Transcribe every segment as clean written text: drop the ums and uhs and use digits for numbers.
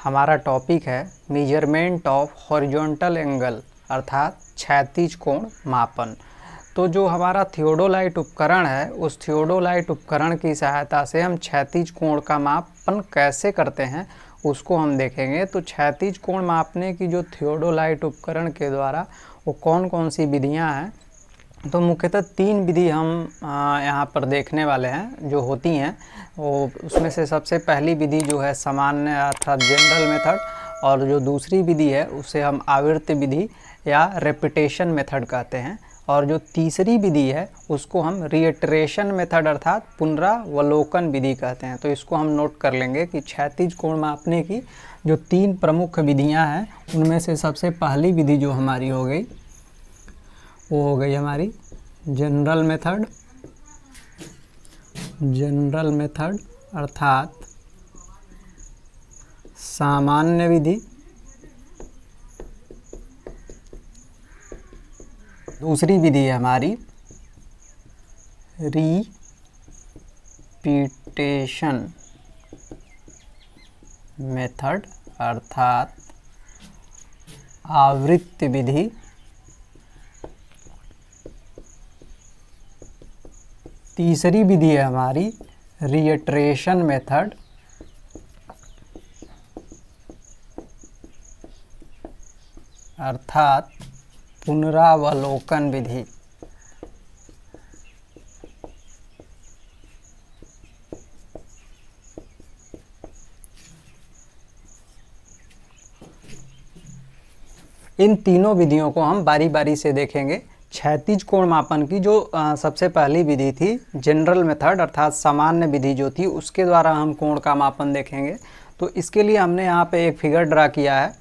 हमारा टॉपिक है measurement of horizontal angle अर्थात क्षैतिज कोण मापन। तो जो हमारा थियोडोलाइट उपकरण है उस थियोडोलाइट उपकरण की सहायता से हम क्षैतिज कोण का मापन कैसे करते हैं उसको हम देखेंगे। तो क्षैतिज कोण मापने की जो थियोडोलाइट उपकरण के द्वारा वो कौन कौन सी विधियां हैं, तो मुख्यतः 3 विधि हम यहाँ पर देखने वाले हैं जो होती हैं। वो उसमें से सबसे पहली विधि जो है सामान्य अर्थात जनरल मेथड, और जो दूसरी विधि है उसे हम आवृत्ति विधि या रेपिटेशन मेथड कहते हैं, और जो तीसरी विधि है उसको हम रिएटरेशन मेथड अर्थात पुनरावलोकन विधि कहते हैं। तो इसको हम नोट कर लेंगे कि क्षैतिज कोण मापने की जो 3 प्रमुख विधियां हैं उनमें से सबसे पहली विधि जो हमारी हो गई वो हो गई हमारी जनरल मेथड अर्थात सामान्य विधि। दूसरी विधि है हमारी रिपीटेशन मेथड अर्थात आवृत्ति विधि। तीसरी विधि है हमारी रिएटरेशन मेथड अर्थात पुनरावलोकन विधि। इन तीनों विधियों को हम बारी बारी से देखेंगे। क्षैतिज कोण मापन की जो सबसे पहली विधि थी जनरल मेथड अर्थात सामान्य विधि जो थी उसके द्वारा हम कोण का मापन देखेंगे। तो इसके लिए हमने यहाँ पे एक फिगर ड्रा किया है।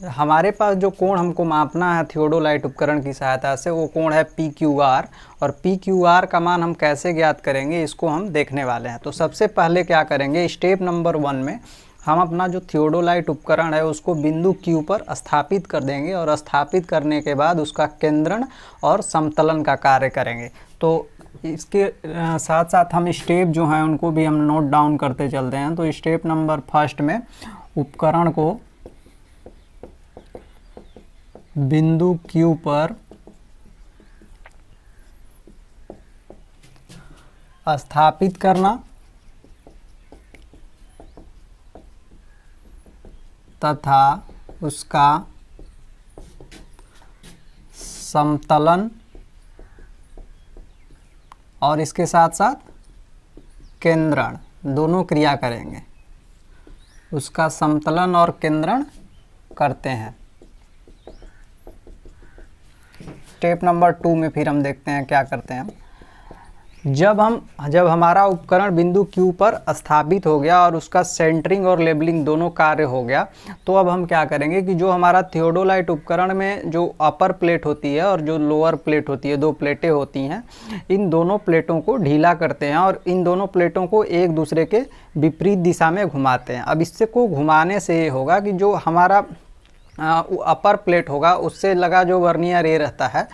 हमारे पास जो कोण हमको मापना है थियोडोलाइट उपकरण की सहायता से वो कोण है PQR, और PQR का मान हम कैसे ज्ञात करेंगे इसको हम देखने वाले हैं। तो सबसे पहले क्या करेंगे, स्टेप नंबर 1 में हम अपना जो थियोडोलाइट उपकरण है उसको बिंदु Q पर स्थापित कर देंगे, और स्थापित करने के बाद उसका केंद्रण और समतलन का कार्य करेंगे। तो इसके साथ साथ हम स्टेप जो हैं उनको भी हम नोट डाउन करते चलते हैं। तो स्टेप नंबर 1 में उपकरण को बिंदु Q पर स्थापित करना तथा उसका समतलन और इसके साथ साथ केंद्रण दोनों क्रिया करेंगे। उसका समतलन और केंद्रण करते हैं। स्टेप नंबर 2 में फिर हम देखते हैं क्या करते हैं। जब हमारा उपकरण बिंदु Q पर स्थापित हो गया और उसका सेंटरिंग और लेबलिंग दोनों कार्य हो गया, तो अब हम क्या करेंगे कि जो हमारा थियोडोलाइट उपकरण में जो अपर प्लेट होती है और जो लोअर प्लेट होती है, 2 प्लेटें होती हैं, इन दोनों प्लेटों को ढीला करते हैं और इन दोनों प्लेटों को एक दूसरे के विपरीत दिशा में घुमाते हैं। अब इससे को घुमाने से ये होगा कि जो हमारा अपर प्लेट होगा उससे लगा जो वर्नियर ए रहता है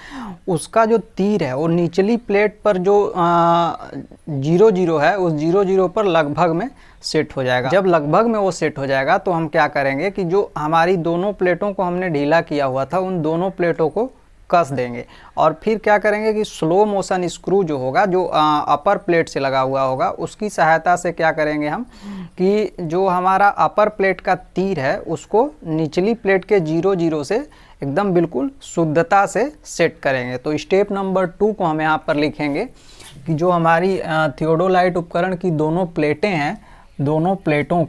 उसका जो तीर है वो निचली प्लेट पर जो 0 है उस 0 पर लगभग में सेट हो जाएगा। जब लगभग में वो सेट हो जाएगा तो हम क्या करेंगे कि जो हमारी दोनों प्लेटों को हमने ढीला किया हुआ था उन दोनों प्लेटों को कस देंगे, और फिर क्या करेंगे कि स्लो मोशन स्क्रू जो होगा जो अपर प्लेट से लगा हुआ होगा उसकी सहायता से क्या करेंगे हम कि जो हमारा अपर प्लेट का तीर है उसको निचली प्लेट के 0 से एकदम बिल्कुल शुद्धता से सेट करेंगे। तो स्टेप नंबर 2 को हम यहाँ पर लिखेंगे कि जो हमारी थियोडोलाइट उपकरण की दोनों प्लेटें हैं, दोनों प्लेटों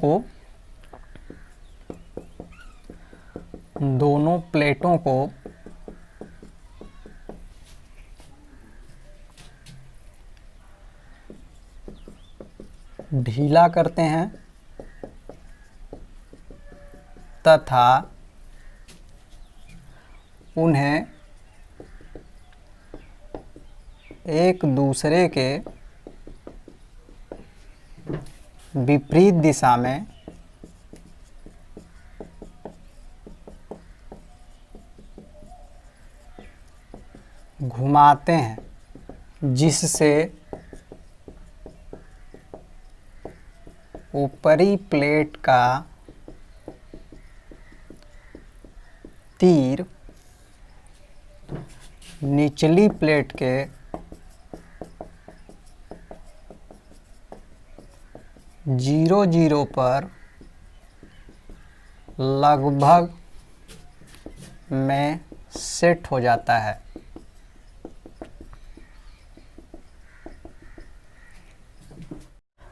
को ढीला करते हैं तथा उन्हें एक दूसरे के विपरीत दिशा में घुमाते हैं, जिससे ऊपरी प्लेट का तीर निचली प्लेट के जीरो जीरो पर लगभग में सेट हो जाता है।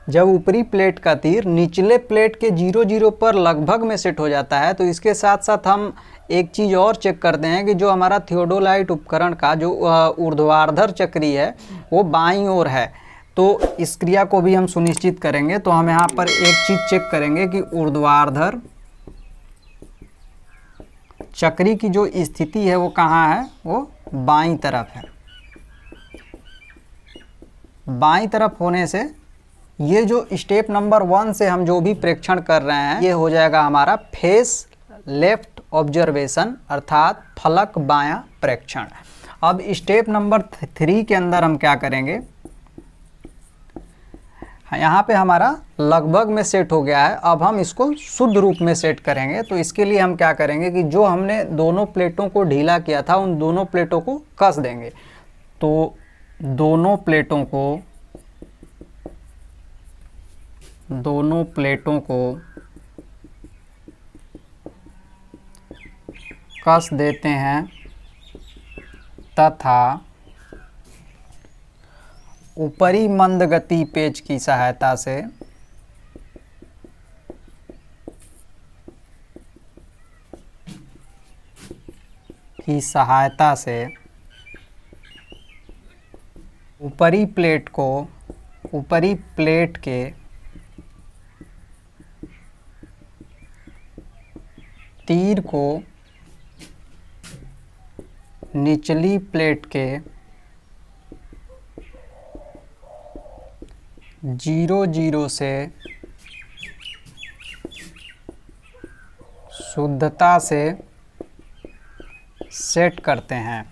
जब ऊपरी प्लेट का तीर निचले प्लेट के जीरो जीरो पर लगभग में सेट हो जाता है तो इसके साथ साथ हम एक चीज़ और चेक करते हैं कि जो हमारा थियोडोलाइट उपकरण का जो ऊर्ध्वाधर चक्री है वो बाईं ओर है। तो इस क्रिया को भी हम सुनिश्चित करेंगे। तो हम यहाँ पर एक चीज़ चेक करेंगे कि ऊर्ध्वाधर चक्री की जो स्थिति है वो कहाँ है, वो बाईं तरफ है। बाईं तरफ होने से ये जो स्टेप नंबर 1 से हम जो भी प्रेक्षण कर रहे हैं ये हो जाएगा हमारा फेस लेफ्ट ऑब्जर्वेशन, अर्थात फलक बायां प्रेक्षण। अब स्टेप नंबर 3 के अंदर हम क्या करेंगे, यहाँ पे हमारा लगभग में सेट हो गया है। अब हम इसको शुद्ध रूप में सेट करेंगे। तो इसके लिए हम क्या करेंगे कि जो हमने दोनों प्लेटों को ढीला किया था उन दोनों प्लेटों को कस देंगे। तो दोनों प्लेटों को कस देते हैं तथा ऊपरी मंदगति पेच की सहायता से ऊपरी प्लेट के तीर को निचली प्लेट के जीरो जीरो से शुद्धता से सेट करते हैं।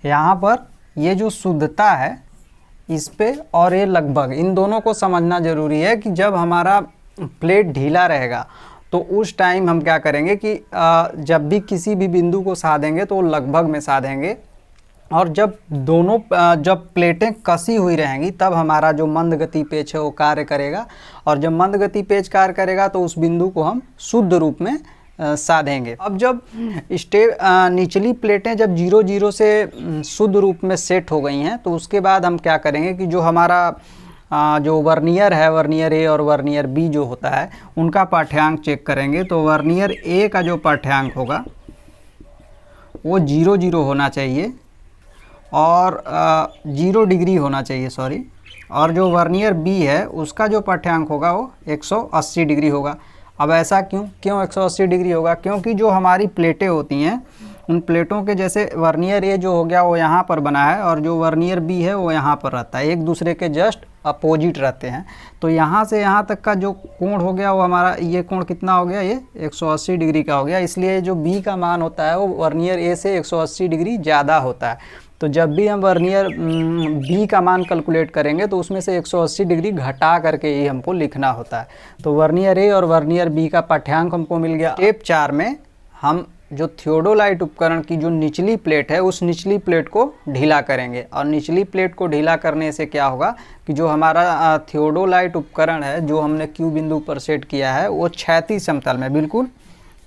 यहाँ पर ये जो शुद्धता है इस पे और ये लगभग, इन दोनों को समझना जरूरी है कि जब हमारा प्लेट ढीला रहेगा तो उस टाइम हम क्या करेंगे कि जब भी किसी भी बिंदु को साधेंगे तो लगभग में साधेंगे, और जब प्लेटें कसी हुई रहेंगी तब हमारा जो मंद गति पेच है वो कार्य करेगा, और जब मंद गति पेच कार्य करेगा तो उस बिंदु को हम शुद्ध रूप में साधेंगे। अब जब निचली प्लेटें जब जीरो जीरो से शुद्ध रूप में सेट हो गई हैं तो उसके बाद हम क्या करेंगे कि जो हमारा जो वर्नियर है, वर्नियर ए और वर्नियर बी जो होता है उनका पाठ्यांक चेक करेंगे। तो वर्नियर ए का जो पाठ्यांक होगा वो 0 होना चाहिए और 0 डिग्री होना चाहिए, सॉरी। और जो वर्नियर बी है उसका जो पाठ्यांक होगा वो 180 डिग्री होगा। अब ऐसा क्यों 180 डिग्री होगा? क्योंकि जो हमारी प्लेटें होती हैं उन प्लेटों के जैसे वर्नियर ए जो हो गया वो यहाँ पर बना है और जो वर्नियर बी है वो यहाँ पर रहता है, एक दूसरे के जस्ट अपोजिट रहते हैं। तो यहाँ से यहाँ तक का जो कोण हो गया वो हमारा, ये कोण कितना हो गया, ये 180 डिग्री का हो गया। इसलिए जो बी का मान होता है वो वर्नियर ए से 180 डिग्री ज़्यादा होता है। तो जब भी हम वर्नियर बी का मान कैलकुलेट करेंगे तो उसमें से 180 डिग्री घटा करके ही हमको लिखना होता है। तो वर्नियर ए और वर्नियर बी का पाठ्यांक हमको मिल गया। स्टेप 4 में हम जो थियोडोलाइट उपकरण की जो निचली प्लेट है उस निचली प्लेट को ढीला करेंगे, और निचली प्लेट को ढीला करने से क्या होगा कि जो हमारा थियोडोलाइट उपकरण है जो हमने क्यू बिंदु पर सेट किया है वो क्षैतिज समतल में बिल्कुल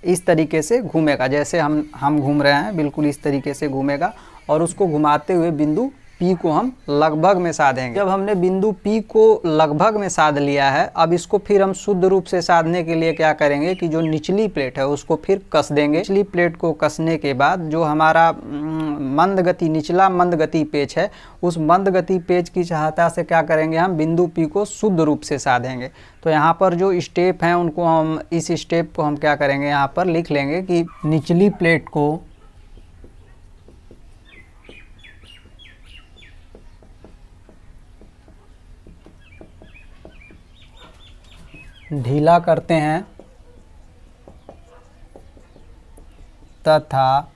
इस तरीके से घूमेगा, जैसे हम घूम रहे हैं बिल्कुल इस तरीके से घूमेगा, और उसको घुमाते हुए बिंदु P को हम लगभग में साधेंगे। जब हमने बिंदु P को लगभग में साध लिया है, अब इसको फिर हम शुद्ध रूप से साधने के लिए क्या करेंगे कि जो निचली प्लेट है उसको फिर कस देंगे। निचली प्लेट को कसने के बाद जो हमारा निचला मंद गति पेच है उस मंद गति पेच की सहायता से क्या करेंगे, हम बिंदु P को शुद्ध रूप से साधेंगे। तो यहाँ पर जो स्टेप हैं उनको हम, इस स्टेप को हम क्या करेंगे यहाँ पर लिख लेंगे कि निचली प्लेट को ढीला करते हैं तथा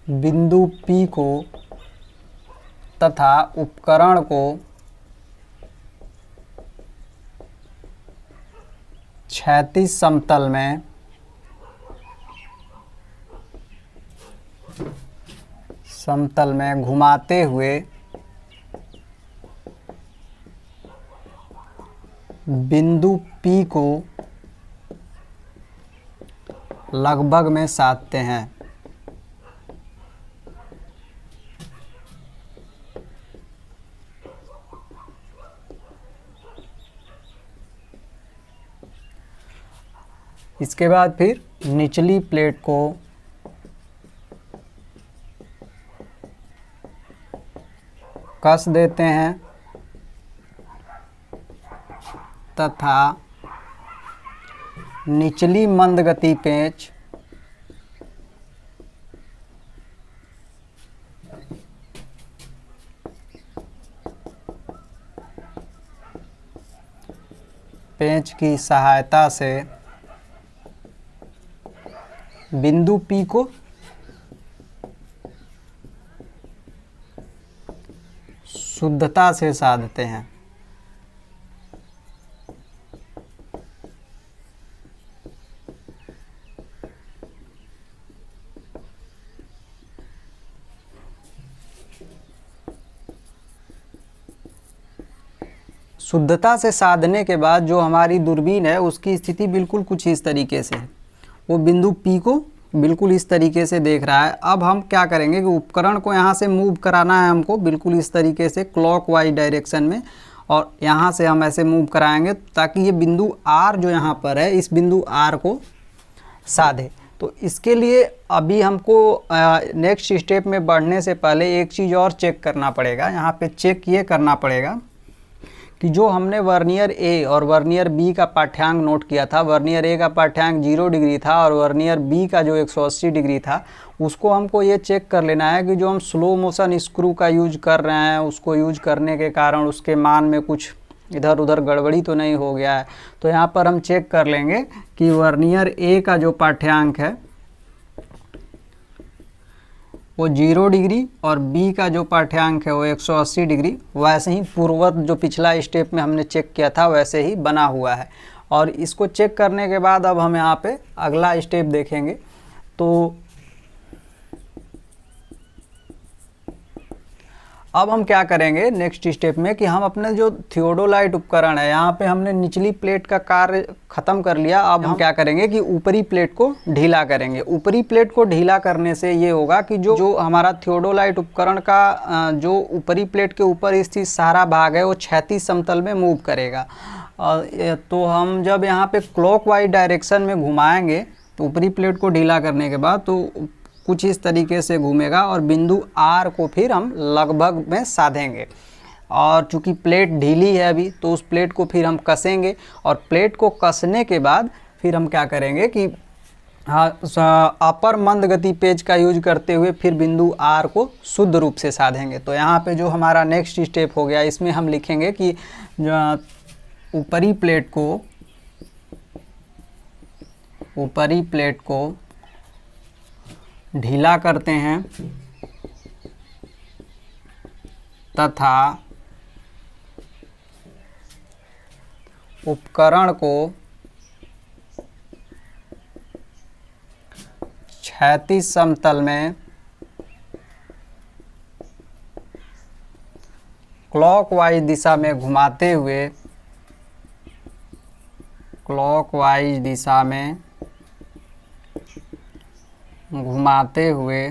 बिंदु P को तथा उपकरण को क्षैतिज समतल में घुमाते हुए बिंदु P को लगभग में साधते हैं। इसके बाद फिर निचली प्लेट को कस देते हैं तथा निचली मंदगति पेंच की सहायता से बिंदु P को शुद्धता से साधते हैं। शुद्धता से साधने के बाद जो हमारी दूरबीन है उसकी स्थिति बिल्कुल कुछ इस तरीके से है। वो बिंदु P को बिल्कुल इस तरीके से देख रहा है। अब हम क्या करेंगे कि उपकरण को यहाँ से मूव कराना है हमको बिल्कुल इस तरीके से क्लॉकवाइज डायरेक्शन में, और यहाँ से हम ऐसे मूव कराएंगे ताकि ये बिंदु R जो यहाँ पर है इस बिंदु R को साधे। तो इसके लिए अभी हमको नेक्स्ट स्टेप में बढ़ने से पहले एक चीज़ और चेक करना पड़ेगा। यहाँ पे चेक ये करना पड़ेगा कि जो हमने वर्नियर ए और वर्नियर बी का पाठ्यांक नोट किया था, वर्नियर ए का पाठ्यांक 0 डिग्री था और वर्नियर बी का जो 180 डिग्री था, उसको हमको ये चेक कर लेना है कि जो हम स्लो मोशन स्क्रू का यूज कर रहे हैं उसको यूज करने के कारण उसके मान में कुछ इधर उधर गड़बड़ी तो नहीं हो गया है। तो यहाँ पर हम चेक कर लेंगे कि वर्नियर ए का जो पाठ्यांक है वो 0 डिग्री और बी का जो पाठ्यांक है वो 180 डिग्री वैसे ही पूर्ववत जो पिछला स्टेप में हमने चेक किया था वैसे ही बना हुआ है। और इसको चेक करने के बाद अब हम यहाँ पे अगला स्टेप देखेंगे। तो अब हम क्या करेंगे नेक्स्ट स्टेप में कि हम अपने जो थियोडोलाइट उपकरण है यहाँ पे हमने निचली प्लेट का कार्य ख़त्म कर लिया। अब हम क्या करेंगे कि ऊपरी प्लेट को ढीला करेंगे। ऊपरी प्लेट को ढीला करने से ये होगा कि जो हमारा थियोडोलाइट उपकरण का जो ऊपरी प्लेट के ऊपर स्थित सारा भाग है वो क्षैतिज समतल में मूव करेगा। तो हम जब यहाँ पे क्लॉकवाइज डायरेक्शन में घुमाएंगे तो ऊपरी प्लेट को ढीला करने के बाद तो कुछ इस तरीके से घूमेगा और बिंदु R को फिर हम लगभग में साधेंगे। और चूंकि प्लेट ढीली है अभी तो उस प्लेट को फिर हम कसेंगे और प्लेट को कसने के बाद फिर हम क्या करेंगे कि अपर मंद गति पेज का यूज करते हुए फिर बिंदु R को शुद्ध रूप से साधेंगे। तो यहाँ पे जो हमारा नेक्स्ट स्टेप हो गया इसमें हम लिखेंगे कि ऊपरी प्लेट को ढीला करते हैं तथा उपकरण को क्षैतिज समतल में क्लॉकवाइज दिशा में घुमाते हुए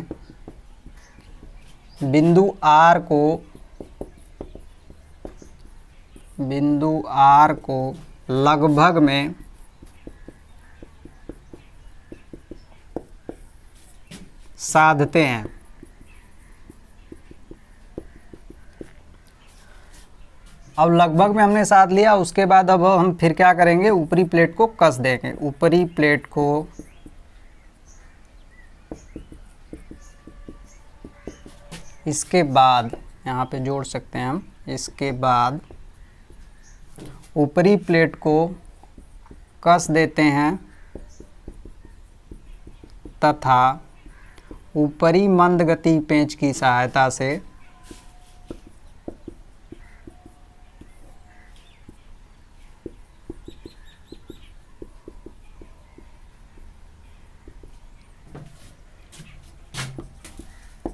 बिंदु R को लगभग में साधते हैं। अब लगभग में हमने साध लिया। उसके बाद अब हम फिर क्या करेंगे ऊपरी प्लेट को कस देंगे। ऊपरी प्लेट को इसके बाद यहाँ पे जोड़ सकते हैं हम। इसके बाद ऊपरी प्लेट को कस देते हैं तथा ऊपरी मंद गति पेंच की सहायता से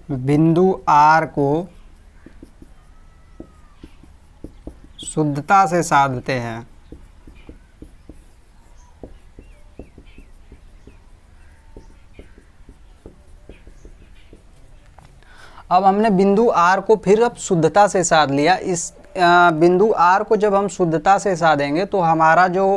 बिंदु R को शुद्धता से साधते हैं। अब हमने बिंदु R को फिर अब शुद्धता से साध लिया। इस बिंदु R को जब हम शुद्धता से साधेंगे तो हमारा जो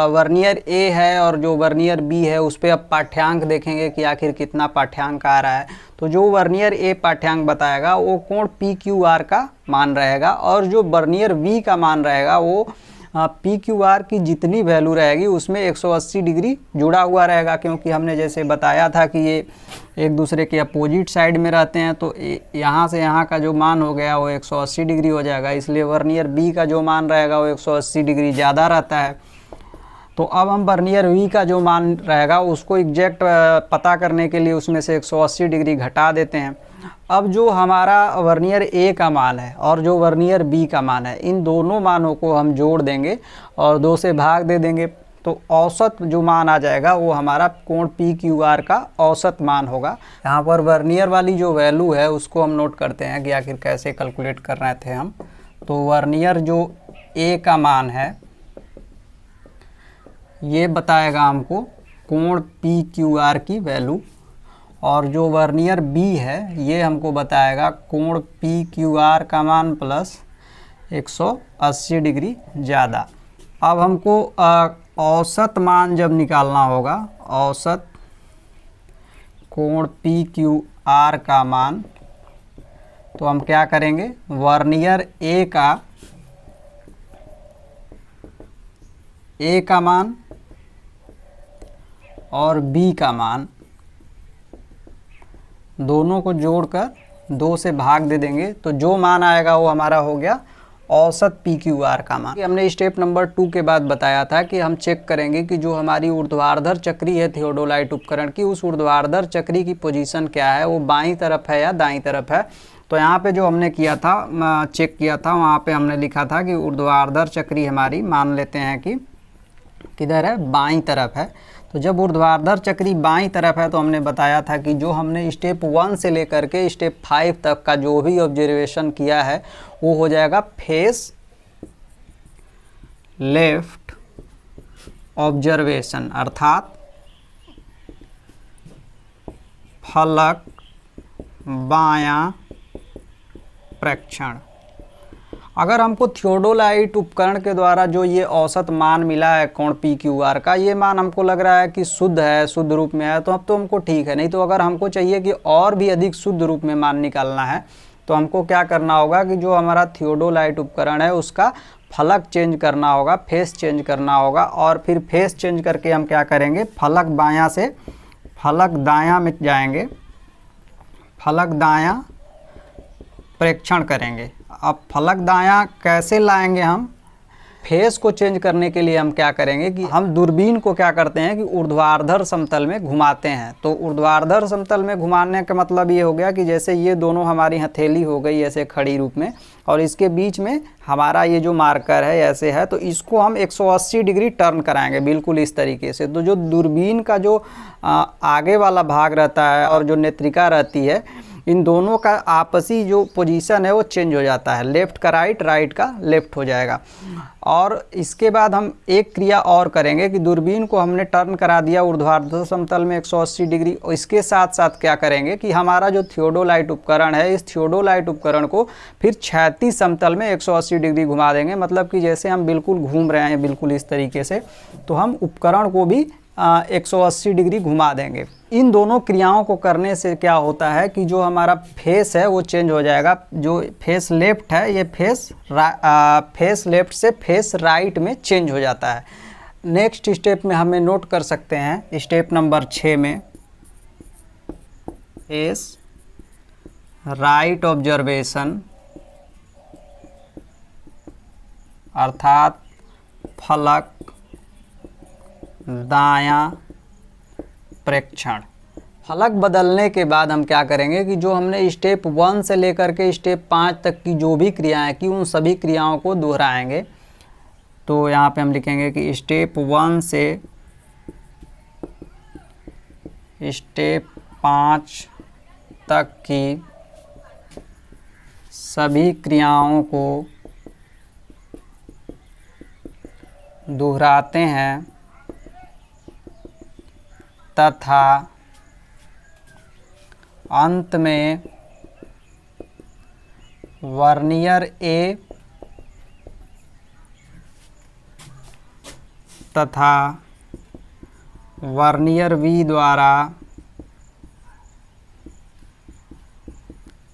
वर्नियर A है और जो वर्नियर B है उस पर अब पाठ्यांक देखेंगे कि आखिर कितना पाठ्यांक आ रहा है। तो जो वर्नियर A पाठ्यांक बताएगा वो कोण PQR का मान रहेगा, और जो वर्नियर B का मान रहेगा वो PQR की जितनी वैल्यू रहेगी उसमें 180 डिग्री जुड़ा हुआ रहेगा, क्योंकि हमने जैसे बताया था कि ये एक दूसरे के अपोजिट साइड में रहते हैं। तो यहाँ से यहाँ का जो मान हो गया वो 180 डिग्री हो जाएगा, इसलिए वर्नियर B का जो मान रहेगा वो 180 डिग्री ज़्यादा रहता है। तो अब हम वर्नियर V का जो मान रहेगा उसको एग्जैक्ट पता करने के लिए उसमें से 180 डिग्री घटा देते हैं। अब जो हमारा वर्नियर A का मान है और जो वर्नियर B का मान है, इन दोनों मानों को हम जोड़ देंगे और 2 से भाग दे देंगे, तो औसत जो मान आ जाएगा वो हमारा कोण PQR का औसत मान होगा। यहाँ पर वर्नियर वाली जो वैल्यू है उसको हम नोट करते हैं कि आखिर कैसे कैलकुलेट कर रहे थे हम। तो वर्नियर जो A का मान है ये बताएगा हमको कोण PQR की वैल्यू, और जो वर्नियर B है ये हमको बताएगा कोण PQR का मान प्लस 180 डिग्री ज़्यादा। अब हमको औसत मान जब निकालना होगा, औसत कोण PQR का मान, तो हम क्या करेंगे, वर्नियर A का मान और B का मान दोनों को जोड़कर 2 से भाग दे देंगे, तो जो मान आएगा वो हमारा हो गया औसत PQR का मान। हमने स्टेप नंबर 2 के बाद बताया था कि हम चेक करेंगे कि जो हमारी ऊर्ध्वाधर चक्री है थियोडोलाइट उपकरण की, उस ऊर्ध्वाधर चक्री की पोजीशन क्या है, वो बाईं तरफ है या दाईं तरफ है। तो यहाँ पे जो हमने किया था, चेक किया था, वहाँ पे हमने लिखा था कि ऊर्ध्वाधर चक्री हमारी मान लेते हैं कि किधर है, बाईं तरफ है। तो जब ऊर्ध्वाधर चक्री बाईं तरफ है तो हमने बताया था कि जो हमने स्टेप 1 से लेकर के स्टेप 5 तक का जो भी ऑब्जर्वेशन किया है वो हो जाएगा फेस लेफ्ट ऑब्जर्वेशन, अर्थात फलक बायां प्रेक्षण। अगर हमको थियोडोलाइट उपकरण के द्वारा जो ये औसत मान मिला है कोण PQR का, ये मान हमको लग रहा है कि शुद्ध है, शुद्ध रूप में है, तो अब तो हमको ठीक है। नहीं तो अगर हमको चाहिए कि और भी अधिक शुद्ध रूप में मान निकालना है तो हमको क्या करना होगा कि जो हमारा थियोडोलाइट उपकरण है उसका फलक चेंज करना होगा, फेस चेंज करना होगा, और फिर फेस चेंज करके हम क्या करेंगे, फलक बायां से फलक दायां में जाएंगे, फलक दायां प्रेक्षण करेंगे। अब फलक दायां कैसे लाएंगे हम, फेस को चेंज करने के लिए हम क्या करेंगे कि हम दूरबीन को क्या करते हैं कि ऊर्ध्वाधर समतल में घुमाते हैं। तो ऊर्ध्वाधर समतल में घुमाने का मतलब ये हो गया कि जैसे ये दोनों हमारी हथेली हो गई ऐसे खड़ी रूप में, और इसके बीच में हमारा ये जो मार्कर है ऐसे है, तो इसको हम 180 डिग्री टर्न कराएंगे बिल्कुल इस तरीके से। तो जो दूरबीन का जो आगे वाला भाग रहता है और जो नेत्रिका रहती है, इन दोनों का आपसी जो पोजीशन है वो चेंज हो जाता है, लेफ़्ट का राइट, राइट का लेफ़्ट हो जाएगा। और इसके बाद हम एक क्रिया और करेंगे कि दूरबीन को हमने टर्न करा दिया ऊर्ध्वाधर समतल में 180 डिग्री, और इसके साथ साथ क्या करेंगे कि हमारा जो थियोडोलाइट उपकरण है, इस थियोडोलाइट उपकरण को फिर क्षैतिज समतल में 180 डिग्री घुमा देंगे। मतलब कि जैसे हम बिल्कुल घूम रहे हैं बिल्कुल इस तरीके से, तो हम उपकरण को भी 180 डिग्री घुमा देंगे। इन दोनों क्रियाओं को करने से क्या होता है कि जो हमारा फेस है वो चेंज हो जाएगा। जो फेस लेफ्ट है ये फेस लेफ्ट से फेस राइट में चेंज हो जाता है। नेक्स्ट स्टेप में हमें नोट कर सकते हैं स्टेप नंबर 6 में, फेस राइट ऑब्जर्वेशन, अर्थात फलक दायां प्रेक्षण। फलक बदलने के बाद हम क्या करेंगे कि जो हमने स्टेप 1 से लेकर के स्टेप 5 तक की जो भी क्रियाएं की, उन सभी क्रियाओं को दोहराएंगे। तो यहाँ पे हम लिखेंगे कि स्टेप 1 से स्टेप 5 तक की सभी क्रियाओं को दोहराते हैं तथा अंत में वर्नियर ए तथा वर्नियर बी द्वारा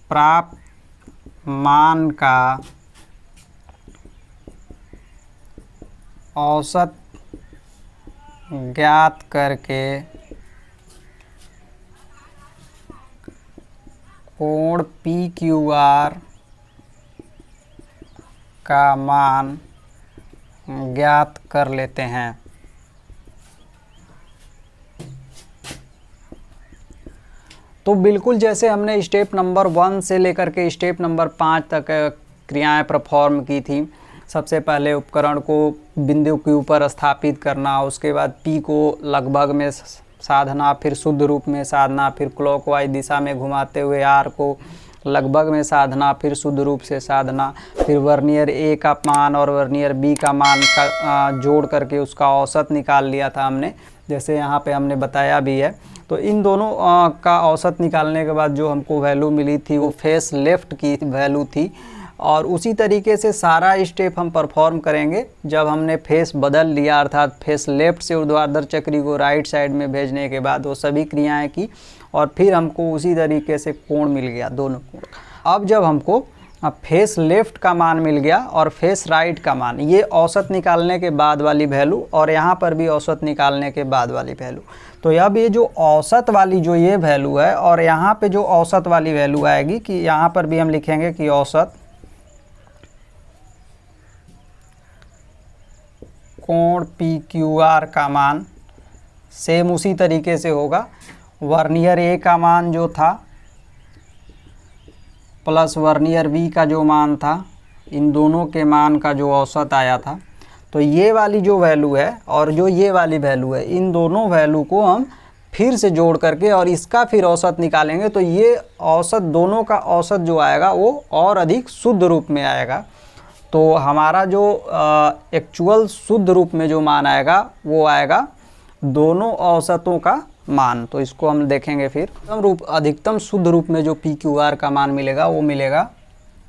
प्राप्त मान का औसत ज्ञात करके कोण PQR का मान ज्ञात कर लेते हैं। तो बिल्कुल जैसे हमने स्टेप नंबर 1 से लेकर के स्टेप नंबर 5 तक क्रियाएं परफॉर्म की थी। सबसे पहले उपकरण को बिंदु Q पर स्थापित करना, उसके बाद P को लगभग में साधना, फिर शुद्ध रूप में साधना, फिर क्लॉकवाइज दिशा में घुमाते हुए R को लगभग में साधना, फिर शुद्ध रूप से साधना, फिर वर्नियर ए का मान और वर्नियर बी का मान का जोड़ करके उसका औसत निकाल लिया था हमने, जैसे यहाँ पे हमने बताया भी है। तो इन दोनों का औसत निकालने के बाद जो हमको वैल्यू मिली थी वो फेस लेफ्ट की वैल्यू थी। और उसी तरीके से सारा स्टेप हम परफॉर्म करेंगे जब हमने फेस बदल लिया, अर्थात फेस लेफ्ट से ऊर्ध्वाधर चक्री को राइट साइड में भेजने के बाद वो सभी क्रियाएं की और फिर हमको उसी तरीके से कोण मिल गया, दोनों कोण। अब जब हमको फेस लेफ्ट का मान मिल गया और फेस राइट का मान, ये औसत निकालने के बाद वाली वैल्यू और यहाँ पर भी औसत निकालने के बाद वाली वैल्यू। तो अब ये जो औसत वाली जो ये वैल्यू है और यहाँ पे जो औसत वाली वैल्यू आएगी कि यहाँ पर भी हम लिखेंगे कि औसत कोण PQR का मान सेम उसी तरीके से होगा। वर्नियर ए का मान जो था प्लस वर्नियर बी का जो मान था, इन दोनों के मान का जो औसत आया था, तो ये वाली जो वैल्यू है और जो ये वाली वैल्यू है, इन दोनों वैल्यू को हम फिर से जोड़ करके और इसका फिर औसत निकालेंगे। तो ये औसत, दोनों का औसत जो आएगा वो और अधिक शुद्ध रूप में आएगा। तो हमारा जो एक्चुअल शुद्ध रूप में जो मान आएगा वो आएगा दोनों औसतों का मान। तो इसको हम देखेंगे फिर अधिकतम शुद्ध रूप में जो PQR का मान मिलेगा वो मिलेगा,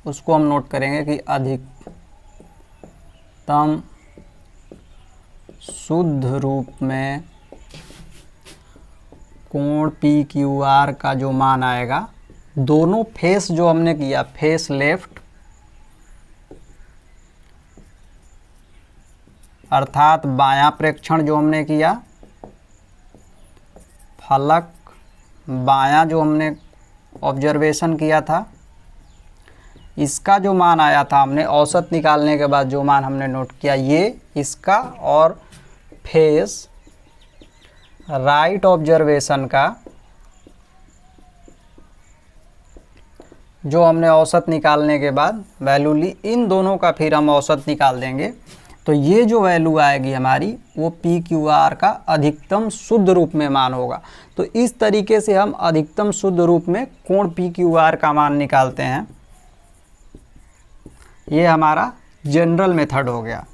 उसको हम नोट करेंगे कि अधिकतम शुद्ध रूप में कोण PQR का जो मान आएगा, दोनों फेस जो हमने किया, फेस लेफ्ट अर्थात बायां प्रेक्षण जो हमने किया, फलक बायां जो हमने ऑब्जर्वेशन किया था, इसका जो मान आया था हमने औसत निकालने के बाद जो मान हमने नोट किया, ये इसका और फेस राइट ऑब्जर्वेशन का जो हमने औसत निकालने के बाद वैल्यू ली, इन दोनों का फिर हम औसत निकाल देंगे। तो ये जो वैल्यू आएगी हमारी वो PQR का अधिकतम शुद्ध रूप में मान होगा। तो इस तरीके से हम अधिकतम शुद्ध रूप में कोण PQR का मान निकालते हैं। ये हमारा जनरल मेथड हो गया।